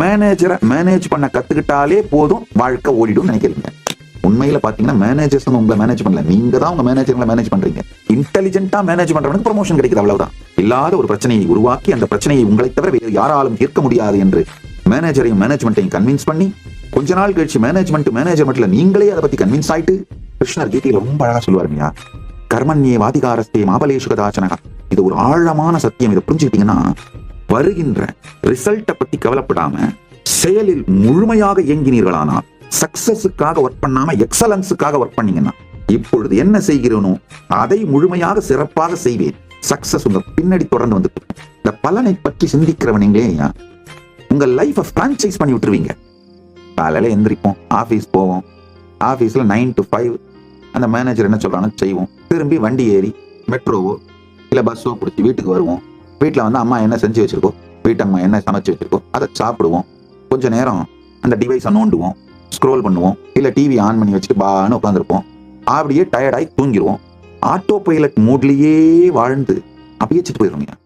மேனேஜரை மேனேஜ் பண்ண கத்துக்கிட்டாலே போதும், வாழ்க்கை ஓடிடும் நினைக்கிறீங்க. உண்மையில பாத்தீங்கன்னா மேனேஜர்ஸ் உங்களை மேனேஜ் பண்ணல, நீங்க தான் உங்க மேனேஜர்களை மேனேஜ் பண்றீங்க. இன்டெலிஜென்ட்டா மேனேஜ் பண்றவனுக்கு ப்ரமோஷன் கிடைக்குது, அவ்வளவுதான். இல்லாத ஒரு பிரச்சனையை உருவாக்கி அந்த பிரச்சனையை உங்களை தவிர வேறு யாராலும் தீர்க்க முடியாது என்று மேனேஜரையும் மேனேஜ்மெண்ட்டையும் கன்வின்ஸ் பண்ணி கொஞ்ச நாள் கழிச்சு மேனேஜ்மெண்ட்ல நீங்களே அதை பத்தி கன்வின்ஸ் ஆயிட்டு, கிருஷ்ணர் கீதையில ரொம்ப அழகா சொல்லுவாருங்கய்யா, கர்மண்யே வாதிகாரஸ்தே மாபலேஷு கதாச்சனக. இது ஒரு ஆழமான சத்தியம். இதை புரிஞ்சுக்கிட்டீங்கன்னா வருகின்ற ரிசல்ட்டை பத்தி கவலைப்படாம செயலில் முழுமையாக இயங்கினீர்களானால், சக்சஸுக்காக ஒர்க் பண்ணாம எக்ஸலன்ஸுக்காக ஒர்க் பண்ணீங்கன்னா, இப்பொழுது என்ன செய்கிறேனோ அதை முழுமையாக சிறப்பாக செய்வேன், சக்சஸ் உங்க பின்னாடி தொடர்ந்து வந்துட்டு. இந்த பலனை பற்றி சிந்திக்கிறவனீங்களே உங்க லைஃபை பிரான்சைஸ் பண்ணி விட்டுருவீங்க. காலையில எந்திரிப்போம், ஆபீஸ் போவோம், ஆபீஸ்ல 9 to 5 அந்த மேனேஜர் என்ன சொல்றானோ செய்வோம். திரும்பி வண்டி ஏறி மெட்ரோவோ இல்ல பஸ்ஸோ பிடிச்சி வீட்டுக்கு வருவோம். வீட்டுல வந்து அம்மா என்ன செஞ்சு வச்சிருக்கோம், வீட்டம்மா என்ன சமைச்சு வச்சிருக்கோம், அதை சாப்பிடுவோம். கொஞ்ச நேரம் அந்த டிவைஸை நோண்டுவோம், ஸ்க்ரோல் பண்ணுவோம், இல்ல டிவி ஆன் பண்ணி வச்சுட்டு பான்னு உட்காந்துருப்போம். அப்படியே டயர்டாகி தூங்கிடுவோம். ஆட்டோ பைலட் மூட்லயே வாழ்ந்து அப்படியே வச்சுட்டு போயிடுவோம்.